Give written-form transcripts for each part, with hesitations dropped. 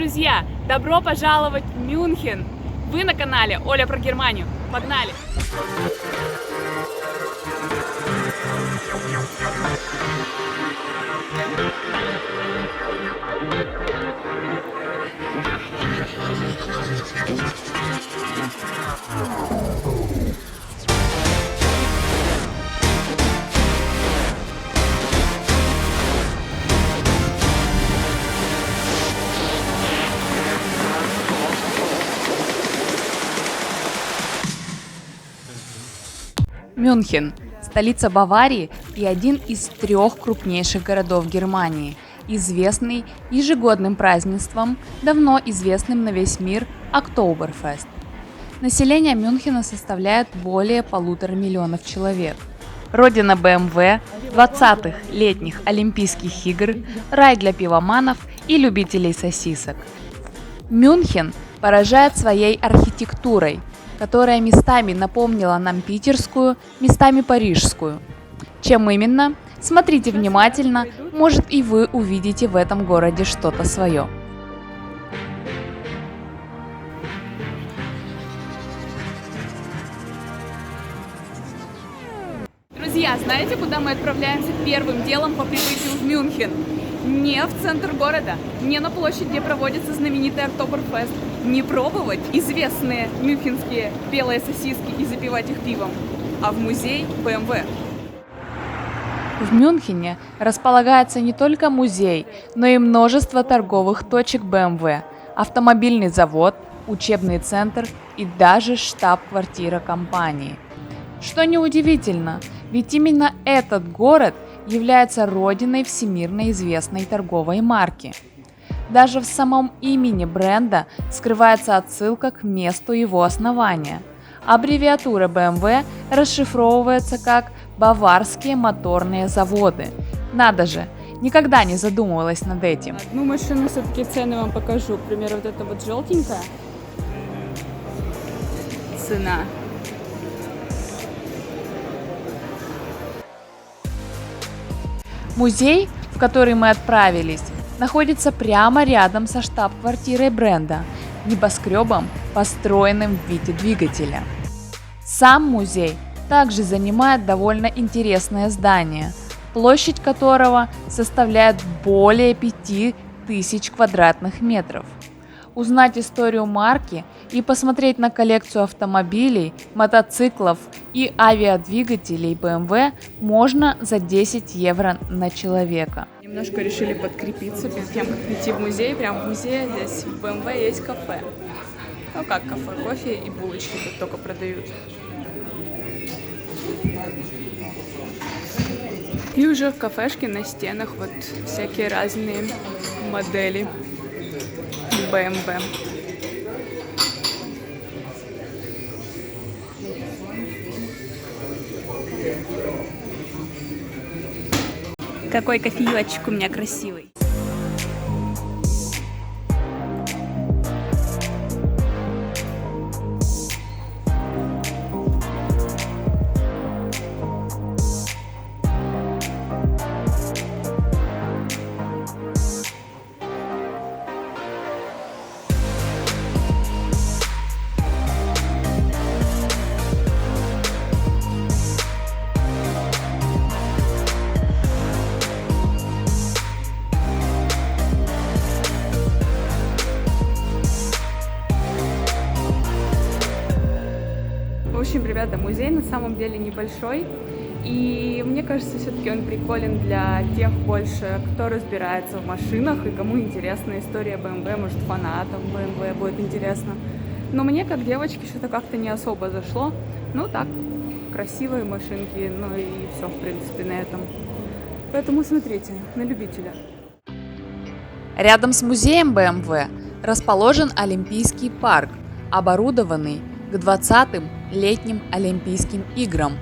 Друзья, добро пожаловать в Мюнхен! Вы на канале Оля про Германию. Погнали! Мюнхен – столица Баварии и один из 3 крупнейших городов Германии, известный ежегодным празднеством, давно известным на весь мир Октоберфест. Население Мюнхена составляет более 1,5 миллиона человек. Родина BMW, 20-х летних Олимпийских игр, рай для пивоманов и любителей сосисок. Мюнхен поражает своей архитектурой, которая местами напомнила нам питерскую, местами парижскую. Чем именно? Смотрите внимательно, может и вы увидите в этом городе что-то свое. Друзья, знаете, куда мы отправляемся первым делом по прибытию в Мюнхен? Не в центр города, не на площадь, где проводится знаменитый Октоберфест, не пробовать известные мюнхенские белые сосиски и запивать их пивом, а в музей BMW. В Мюнхене располагается не только музей, но и множество торговых точек BMW, автомобильный завод, учебный центр и даже штаб-квартира компании. Что неудивительно, ведь именно этот город является родиной всемирно известной торговой марки. Даже в самом имени бренда скрывается отсылка к месту его основания. Аббревиатура BMW расшифровывается как «Баварские моторные заводы». Надо же, никогда не задумывалась над этим. Одну машину все-таки цены вам покажу. К примеру, вот эта вот желтенькая. Цена. Музей, в который мы отправились, находится прямо рядом со штаб-квартирой бренда, небоскребом, построенным в виде двигателя. Сам музей также занимает довольно интересное здание, площадь которого составляет более 5000 квадратных метров. Узнать историю марки и посмотреть на коллекцию автомобилей, мотоциклов и авиадвигателей BMW можно за 10 евро на человека. Немножко решили подкрепиться перед тем, как идти в музей. Прямо в музее здесь в BMW есть кафе. Ну как кафе, кофе и булочки тут только продают. И уже в кафешке на стенах вот всякие разные модели BMW. Какой кофеечек у меня красивый. В общем, ребята, музей на самом деле небольшой, и мне кажется, все-таки он приколен для тех больше, кто разбирается в машинах и кому интересна история BMW, может, фанатам BMW будет интересно. Но мне, как девочке, что-то как-то не особо зашло. Ну так, красивые машинки, ну и все, в принципе, на этом. Поэтому смотрите, на любителя. Рядом с музеем BMW расположен Олимпийский парк, оборудованный к 20-м летним Олимпийским играм,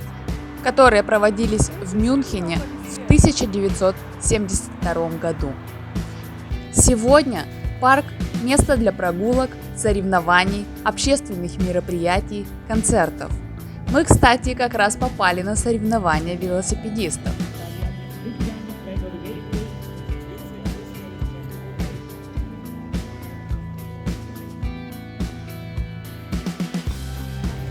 которые проводились в Мюнхене в 1972 году. Сегодня парк – место для прогулок, соревнований, общественных мероприятий, концертов. Мы, кстати, как раз попали на соревнования велосипедистов.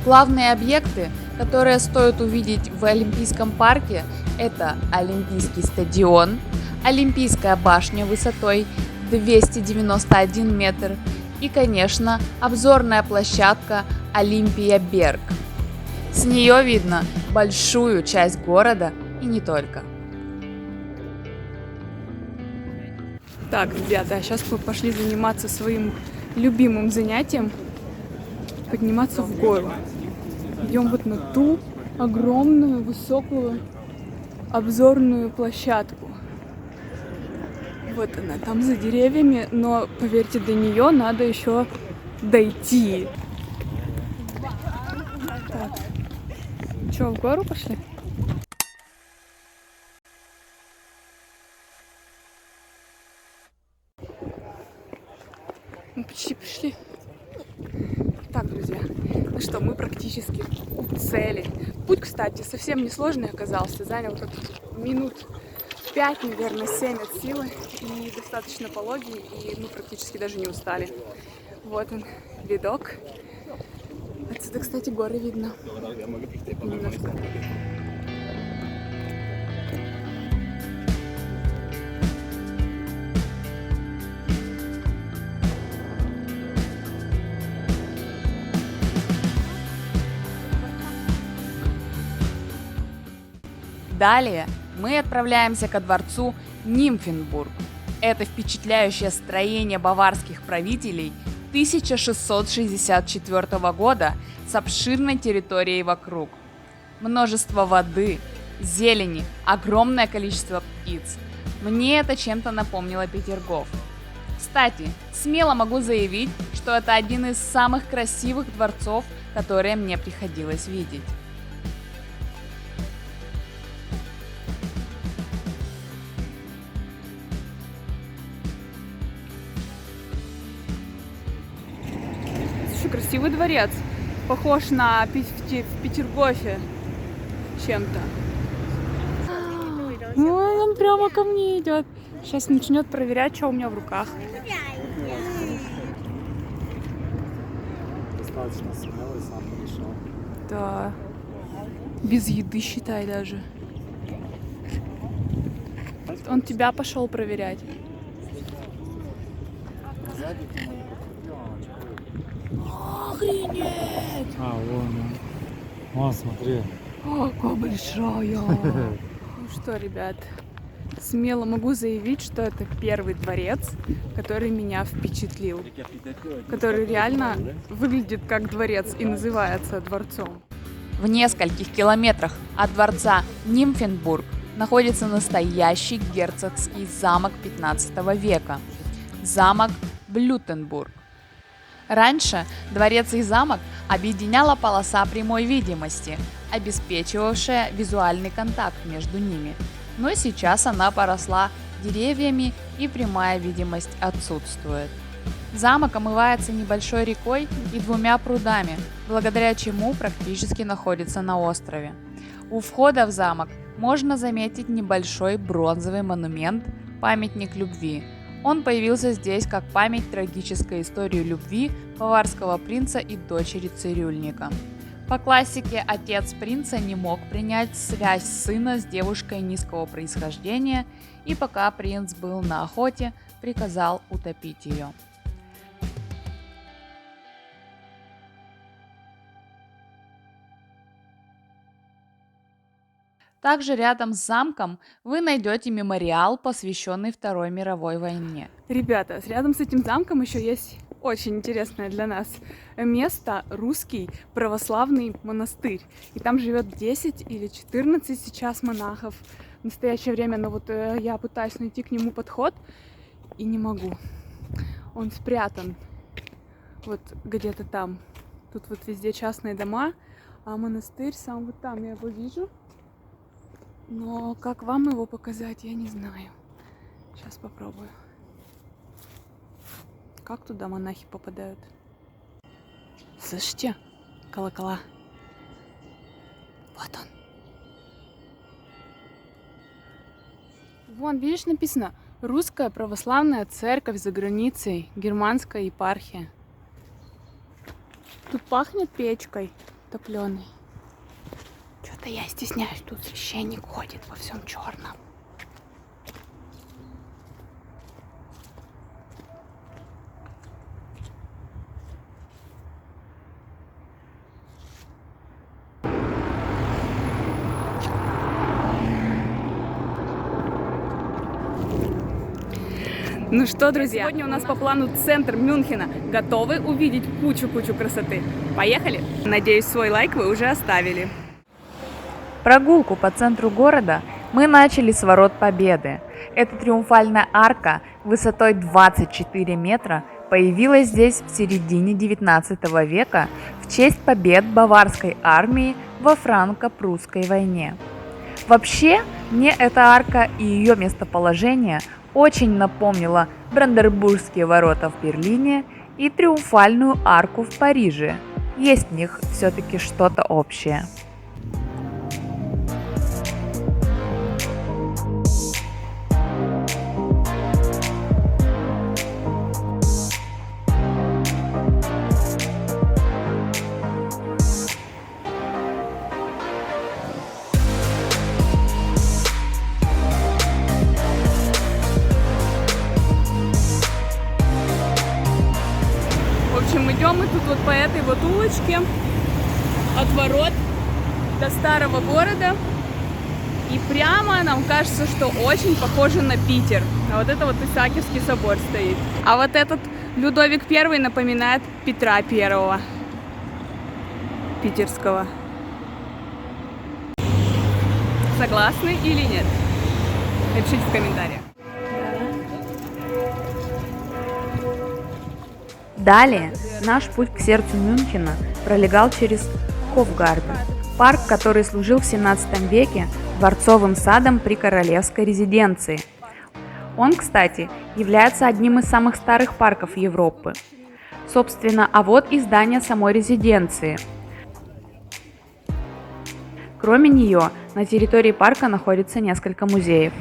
Главные объекты, которые стоит увидеть в Олимпийском парке, это Олимпийский стадион, Олимпийская башня высотой 291 метр и, конечно, обзорная площадка Олимпия Берг. С нее видно большую часть города и не только. Так, ребята, сейчас мы пошли заниматься своим любимым занятием. Подниматься в гору. Идем вот на ту огромную, высокую обзорную площадку. Вот она, там за деревьями, но, поверьте, до нее надо еще дойти. Так, что, в гору пошли? Мы почти пришли. Так, друзья, ну что, мы практически у цели. Путь, кстати, совсем несложный оказался. Занял как минут 5, наверное, 7 от силы. И достаточно пологий, и мы практически даже не устали. Вот он, видок. Отсюда, кстати, горы видно. Немножко. Далее мы отправляемся ко дворцу Нимфенбург. Это впечатляющее строение баварских правителей 1664 года с обширной территорией вокруг. Множество воды, зелени, огромное количество птиц. Мне это чем-то напомнило Петергоф. Кстати, смело могу заявить, что это один из самых красивых дворцов, которые мне приходилось видеть. Слушай, красивый дворец. Похож на в Петергофе чем-то. Ой, он прямо ко мне идет. Сейчас начнет проверять, что у меня в руках. Достаточно смелый, сам пришел. Да. Без еды, считай, даже. Он тебя пошел проверять. Охренеть! А, вон он. Вон, смотри. О, какая большая! Ну что, ребят, смело могу заявить, что это первый дворец, который меня впечатлил. Который реально выглядит как дворец и называется дворцом. В нескольких километрах от дворца Нимфенбург находится настоящий герцогский замок 15 века – замок Блютенбург. Раньше дворец и замок объединяла полоса прямой видимости, обеспечивавшая визуальный контакт между ними, но сейчас она поросла деревьями и прямая видимость отсутствует. Замок омывается небольшой рекой и 2 прудами, благодаря чему практически находится на острове. У входа в замок можно заметить небольшой бронзовый монумент «Памятник любви». Он появился здесь как память трагической истории любви баварского принца и дочери цирюльника. По классике, отец принца не мог принять связь сына с девушкой низкого происхождения и пока принц был на охоте, приказал утопить ее. Также рядом с замком вы найдете мемориал, посвященный Второй мировой войне. Ребята, рядом с этим замком еще есть очень интересное для нас место — русский православный монастырь. И там живет 10 или 14 сейчас монахов в настоящее время, но вот я пытаюсь найти к нему подход и не могу. Он спрятан вот где-то там. Тут вот везде частные дома, а монастырь сам вот там, я его вижу. Но как вам его показать, я не знаю. Сейчас попробую. Как туда монахи попадают? Слышите? Колокола. Вот он. Вон, видишь, написано «Русская православная церковь за границей, германская епархия». Тут пахнет печкой. топленый. Что-то я стесняюсь, тут священник ходит во всем черном. Ну что, друзья, сегодня у нас по плану центр Мюнхена. Готовы увидеть кучу-кучу красоты? Поехали! Надеюсь, свой лайк вы уже оставили. Прогулку по центру города мы начали с Ворот Победы. Эта триумфальная арка высотой 24 метра появилась здесь в середине 19 века в честь побед баварской армии во франко-прусской войне. Вообще, мне эта арка и ее местоположение очень напомнила Бранденбургские ворота в Берлине и Триумфальную арку в Париже. Есть в них все-таки что-то общее. В общем, идем мы тут вот по этой вот улочке от ворот до старого города. И прямо нам кажется, что очень похоже на Питер. А вот это вот Исаакиевский собор стоит. А вот этот Людовик I напоминает Петра I питерского. Согласны или нет? Напишите в комментариях. Далее наш путь к сердцу Мюнхена пролегал через Хофгарден, парк, который служил в 17 веке дворцовым садом при королевской резиденции. Он, кстати, является одним из самых старых парков Европы. Собственно, а вот и здание самой резиденции. Кроме нее, на территории парка находится несколько музеев.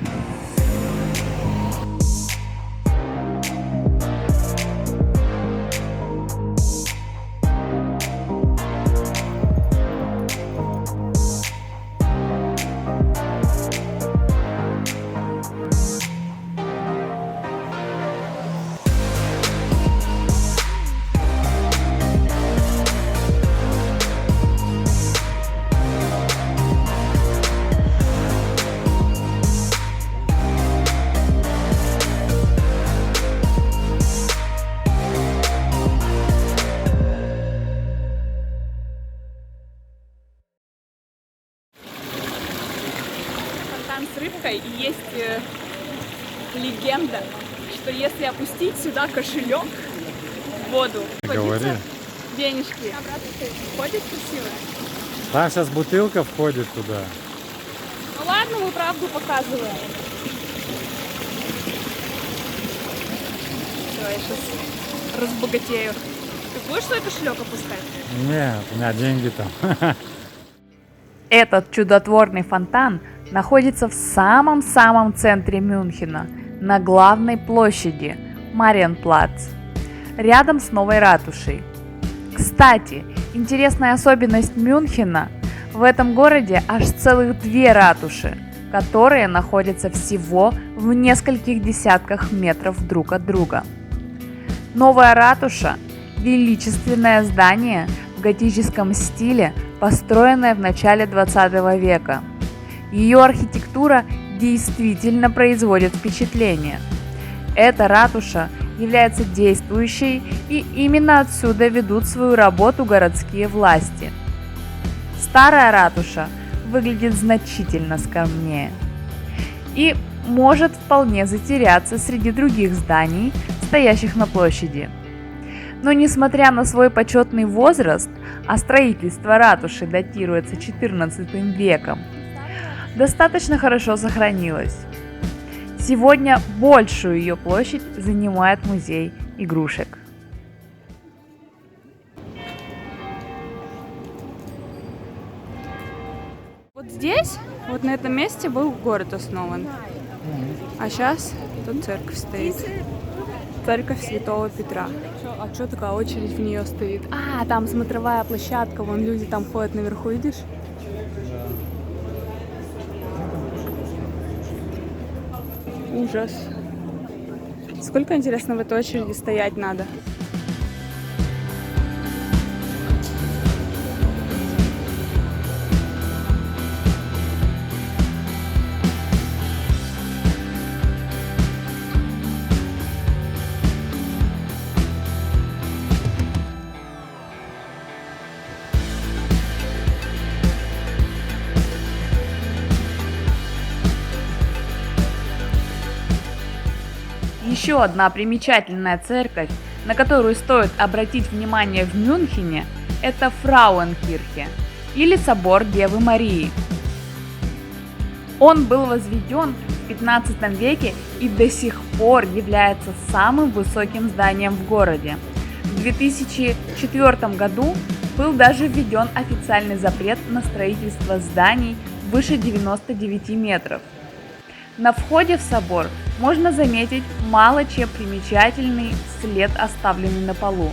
С рыбкой, и есть легенда, что если опустить сюда кошелек в воду, Говори. денежки, ходит красиво. Там сейчас бутылка входит туда. Ну ладно, мы правду показываем. Все, я сейчас разбогатею. Ты будешь свой кошелек опускать? Нет, у меня деньги там. Этот чудотворный фонтан находится в самом-самом центре Мюнхена, на главной площади Мариенплац, рядом с новой ратушей. Кстати, интересная особенность Мюнхена – в этом городе аж целых 2 ратуши, которые находятся всего в нескольких десятках метров друг от друга. Новая ратуша – величественное здание в готическом стиле, построенное в начале 20 века. Ее архитектура действительно производит впечатление. Эта ратуша является действующей, и именно отсюда ведут свою работу городские власти. Старая ратуша выглядит значительно скромнее и может вполне затеряться среди других зданий, стоящих на площади. Но несмотря на свой почетный возраст, а строительство ратуши датируется XIV веком, достаточно хорошо сохранилась. Сегодня большую ее площадь занимает музей игрушек. Вот здесь, вот на этом месте был город основан. А сейчас тут церковь стоит. церковь Святого Петра. А что такая очередь в нее стоит? А, там смотровая площадка, вон люди там ходят наверху, видишь? Ужас. Сколько, интересно, в этой очереди стоять надо? Еще одна примечательная церковь, на которую стоит обратить внимание в Мюнхене, это Фрауенкирхе, или собор Девы Марии. Он был возведен в 15 веке и до сих пор является самым высоким зданием в городе. В 2004 году был даже введен официальный запрет на строительство зданий выше 99 метров. На входе в собор можно заметить мало чем примечательный след, оставленный на полу.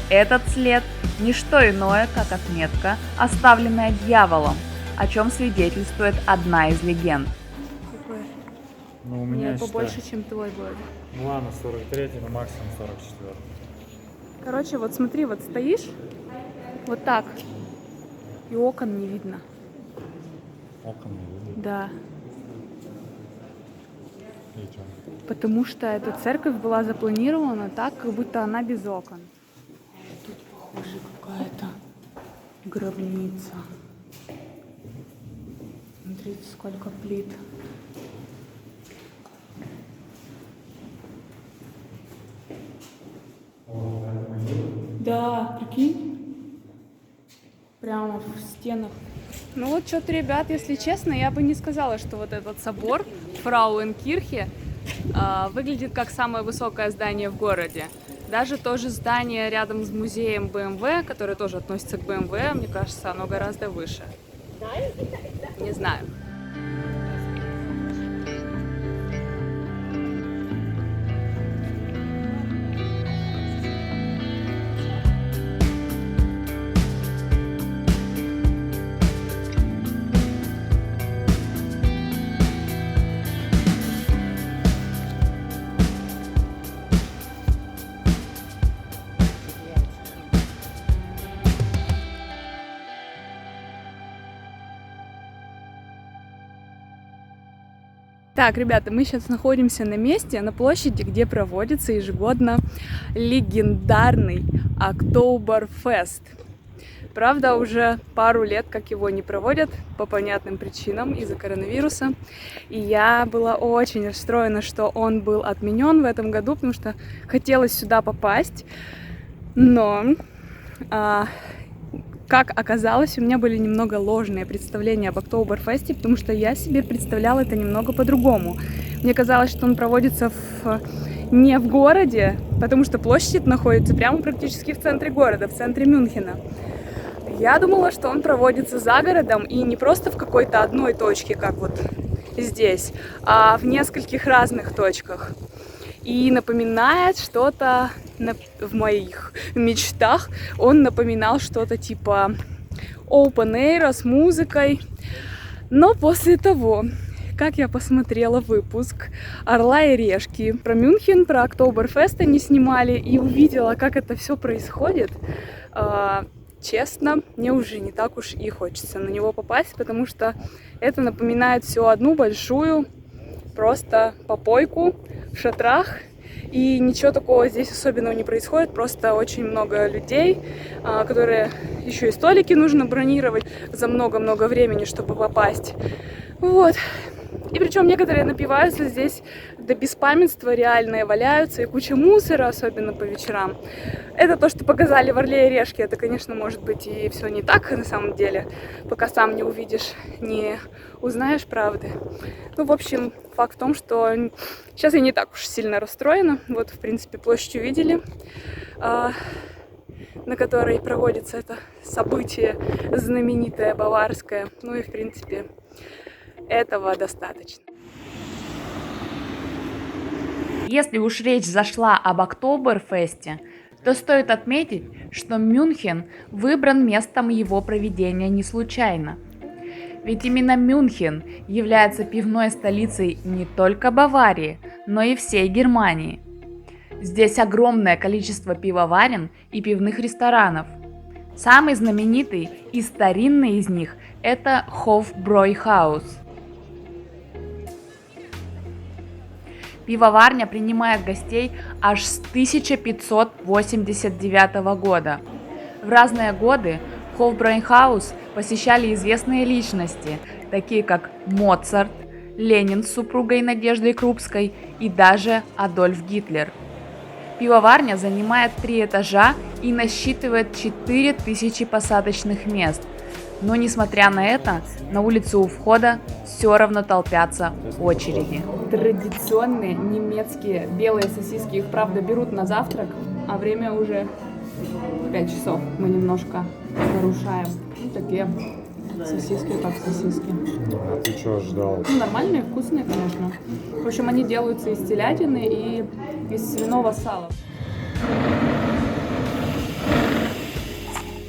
Этот след – не что иное, как отметка, оставленная дьяволом, о чем свидетельствует одна из легенд. Ну, у Мне меня побольше, считай. чем твой будет. Ну ладно, 43, но максимум 44. Короче, вот смотри, вот стоишь, вот так, и окон не видно. Окон не видно. Да, И чё? потому что эта церковь была запланирована так, как будто она без окон. Тут, похоже, какая-то гробница. Смотрите, сколько плит. Да, прикинь. Прямо в стенах. Ну вот что-то, ребят, если честно, я бы не сказала, что вот этот собор Фрауенкирхе выглядит как самое высокое здание в городе. Даже то же здание рядом с музеем BMW, которое тоже относится к BMW, мне кажется, оно гораздо выше. Не знаю. Так, ребята, мы сейчас находимся на месте, на площади, где проводится ежегодно легендарный Октоберфест. Правда, уже пару лет, как его не проводят, по понятным причинам, из-за коронавируса. И я была очень расстроена, что он был отменен в этом году, потому что хотелось сюда попасть. Но, как оказалось, у меня были немного ложные представления об Октоберфесте, потому что я себе представляла это немного по-другому. Мне казалось, что он проводится не в городе, потому что площадь находится прямо практически в центре города, в центре Мюнхена. Я думала, что он проводится за городом и не просто в какой-то одной точке, как вот здесь, а в нескольких разных точках. И напоминает что-то, в моих мечтах, он напоминал что-то типа open air с музыкой. Но после того, как я посмотрела выпуск «Орла и решки» про Мюнхен, про Октоберфест они снимали, и увидела, как это все происходит, честно, мне уже не так уж и хочется на него попасть, потому что это напоминает всю одну большую просто попойку в шатрах, и ничего такого здесь особенного не происходит, просто очень много людей, которые еще и столики нужно бронировать за много-много времени, чтобы попасть. Вот. И причем некоторые напиваются здесь до беспамятства, реальные валяются, и куча мусора, особенно по вечерам. Это то, что показали в «Орле и решке». Это, конечно, может быть и все не так на самом деле, пока сам не увидишь, не узнаешь правды. Ну, в общем, факт в том, что сейчас я не так уж сильно расстроена. Вот, в принципе, площадь увидели, на которой проводится это событие знаменитое баварское. Ну и, в принципе, этого достаточно. Если уж речь зашла об Октоберфесте, то стоит отметить, что Мюнхен выбран местом его проведения не случайно. Ведь именно Мюнхен является пивной столицей не только Баварии, но и всей Германии. Здесь огромное количество пивоварен и пивных ресторанов. Самый знаменитый и старинный из них – это Hofbräuhaus. Пивоварня принимает гостей аж с 1589 года. В разные годы Hofbräuhaus посещали известные личности, такие как Моцарт, Ленин с супругой Надеждой Крупской и даже Адольф Гитлер. Пивоварня занимает 3 этажа и насчитывает 4000 посадочных мест. Но несмотря на это, на улице у входа все равно толпятся очереди. Традиционные немецкие белые сосиски, их правда берут на завтрак, а время уже 5 часов. Мы немножко нарушаем. Ну, такие сосиски, как сосиски. А ты что ожидал? Ну, нормальные, вкусные, конечно. В общем, они делаются из телятины и из свиного сала.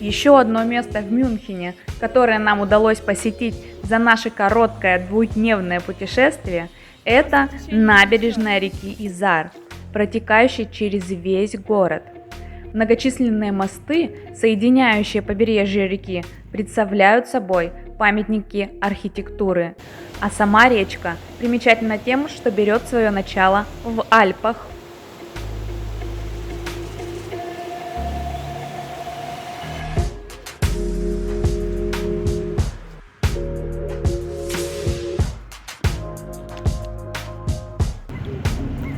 Еще одно место в Мюнхене, которое нам удалось посетить за наше короткое двухдневное путешествие, это набережная реки Изар, протекающая через весь город. Многочисленные мосты, соединяющие побережье реки, представляют собой памятники архитектуры, а сама речка примечательна тем, что берет свое начало в Альпах.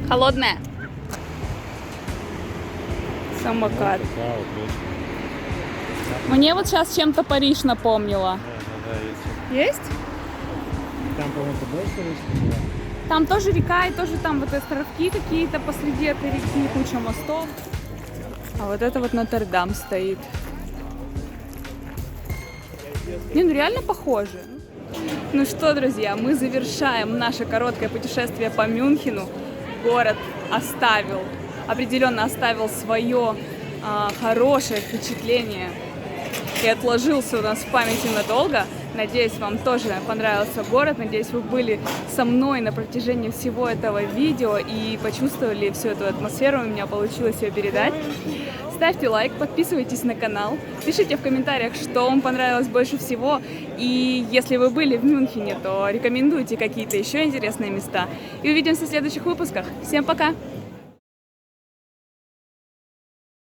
Холодная. Самокат. Да, вот есть. Мне вот сейчас чем-то Париж напомнила. Да, есть. Есть? Там, по-моему, больше речки. Там тоже река, и тоже там вот островки какие-то посреди этой реки, куча мостов. А вот это вот Нотр-Дам стоит. Не, ну реально похоже. Ну что, друзья, мы завершаем наше короткое путешествие по Мюнхену. Город определенно оставил свое хорошее впечатление и отложился у нас в памяти надолго. Надеюсь, вам тоже понравился город. Надеюсь, вы были со мной на протяжении всего этого видео и почувствовали всю эту атмосферу. У меня получилось ее передать. Ставьте лайк, подписывайтесь на канал, пишите в комментариях, что вам понравилось больше всего. И если вы были в Мюнхене, то рекомендуйте какие-то еще интересные места. И увидимся в следующих выпусках. Всем пока!